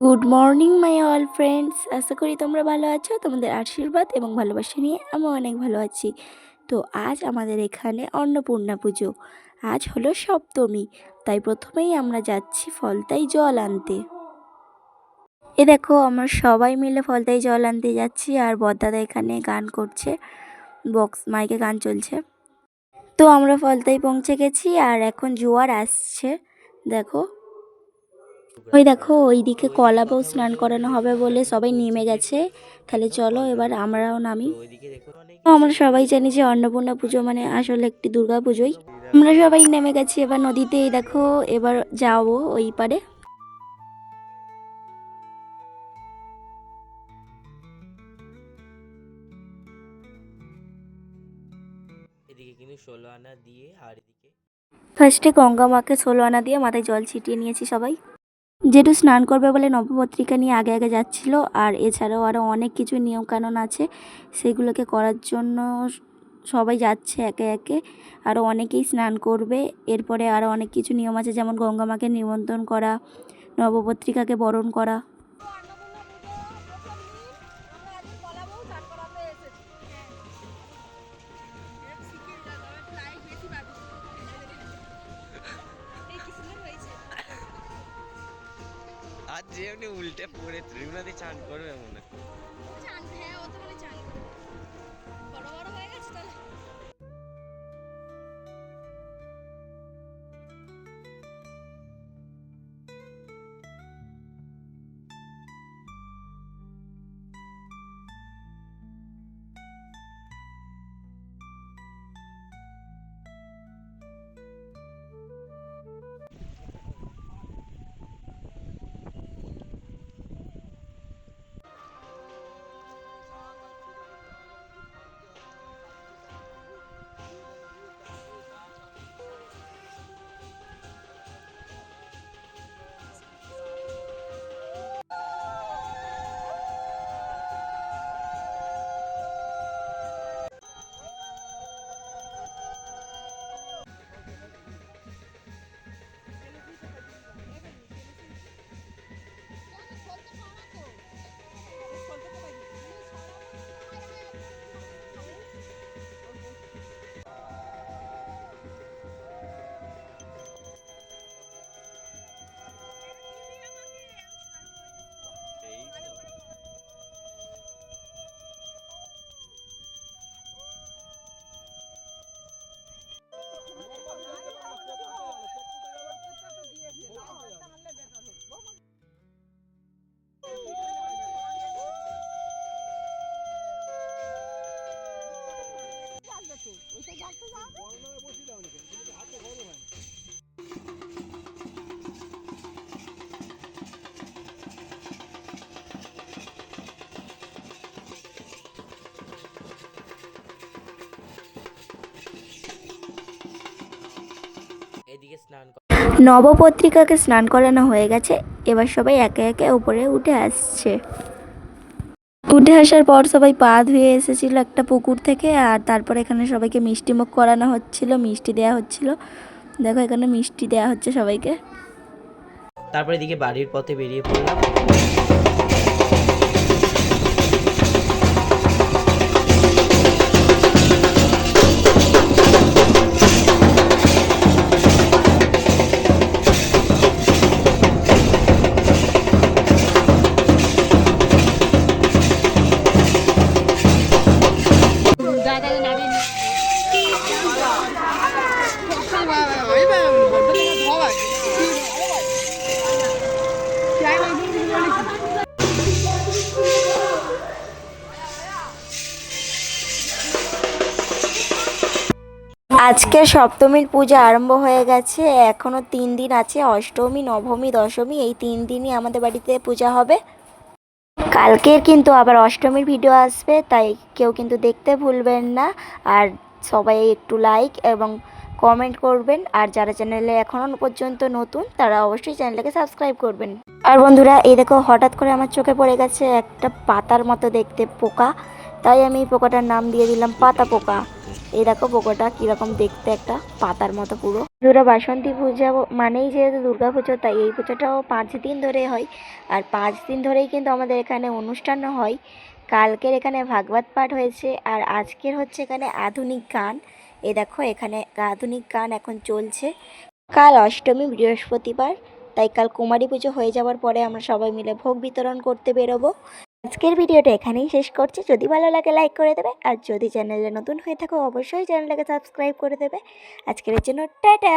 Good morning my all friends, আশা করি তোমরা ভালো আছো। তোমাদের আশীর্বাদ এবং ভালোবাসা নিয়ে আমি অনেক ভালো আছি। তো আজ আমাদের এখানে অন্নপূর্ণা পুজো। আজ হলো সপ্তমী, তাই প্রথমেই আমরা যাচ্ছি ফলতায় জল আনতে। এ দেখো, আমরা সবাই মিলে ফলতায় জল আনতে যাচ্ছি, আর বড়দাদা এখানে গান করছে, বক্স মাইকে গান চলছে। তো আমরা ফলতায় পৌঁছে গেছি, আর এখন জোয়ার আসছে। দেখো, ওই দেখো, ওইদিকে কলা বউ স্নান করানো হবে বলে সবাই নেমে গেছে। তাহলে চলো এবার আমরাও নামি। তো আমরা সবাই জানি যে অন্নপূর্ণা পুজো মানে আসলে একটি দুর্গা পুজোই। আমরা সবাই নেমে গেছি এবার নদীতে। এই দেখো, এবার যাবো ওই পারে। এদিকে কিন্তু 16 আনা দিয়ে, আর এদিকে ফার্স্টে গঙ্গা মাকে 16 আনা দিয়ে মাথায় জল ছিটিয়ে নিয়েছি সবাই। যেটু স্নান করবে বলে নবপত্রিকা নিয়ে আগে আগে যাচ্ছিল। আর এছাড়াও আরও অনেক কিছু নিয়মকানুন আছে, সেগুলোকে করার জন্য সবাই যাচ্ছে একে একে। আরও অনেকেই স্নান করবে। এরপরে আরও অনেক কিছু নিয়ম আছে, যেমন গঙ্গা মাকে নিমন্ত্রণ করা, নবপত্রিকাকে বরণ করা। আজ যে এমনি উল্টে পড়ে ত্রিগুণাতে চান করবে মনে হয়। এদিকে স্নান নবপত্রিকাকে স্নান করানো হয়ে গেছে, এবার সবাই একে একে উপরে উঠে আসছে। উঠে আসার পর সবাই পা ধুয়ে এসেছিল একটা পুকুর থেকে, আর তারপর এখানে সবাইকে মিষ্টি মুখ করানো হচ্ছিল, মিষ্টি দেওয়া হচ্ছিল। দেখো, এখানে মিষ্টি দেওয়া হচ্ছে সবাইকে। তারপরে এদিকে বাড়ির পথে বেরিয়ে পড়লাম। আজকে সপ্তমীর পূজা আরম্ভ হয়ে গেছে, এখনও 3 দিন আছে। অষ্টমী, নবমী, দশমী, এই 3 দিনই আমাদের বাড়িতে পূজা হবে। কালকের কিন্তু আবার অষ্টমীর ভিডিও আসবে, তাই কেউ কিন্তু দেখতে ভুলবেন না। আর সবাই একটু লাইক এবং কমেন্ট করবেন, আর যারা চ্যানেলে এখনও পর্যন্ত নতুন তারা অবশ্যই চ্যানেলটাকে সাবস্ক্রাইব করবেন। আর বন্ধুরা, এই দেখো, হঠাৎ করে আমার চোখে পড়ে গেছে একটা পাতার মতো দেখতে পোকা। তাই আমি এই পোকাটার নাম দিয়ে দিলাম পাতা পোকা। এই দেখো পোকাটা কীরকম দেখতে, একটা পাতার মতো পুরো। দুর্গা বাসন্তী পূজা মানেই যেহেতু দুর্গা পুজো, তাই এই পুজোটাও 5 দিন ধরে হয়। আর 5 দিন ধরেই কিন্তু আমাদের এখানে অনুষ্ঠানও হয়। কালকের এখানে ভাগবত পাঠ হয়েছে, আর আজকের হচ্ছে এখানে আধুনিক গান। এই দেখো এখানে আধুনিক গান এখন চলছে। কাল অষ্টমী, বৃহস্পতিবার, তাই কাল কুমারী পুজো হয়ে যাওয়ার পরে আমরা সবাই মিলে ভোগ বিতরণ করতে বেরোবো। আজকের ভিডিওটা এখানেই শেষ করছি। যদি ভালো লাগে লাইক করে দেবে, আর যদি চ্যানেলে নতুন হয়ে থাকো অবশ্যই চ্যানেলটাকে সাবস্ক্রাইব করে দেবে। আজকের জন্য টাটা।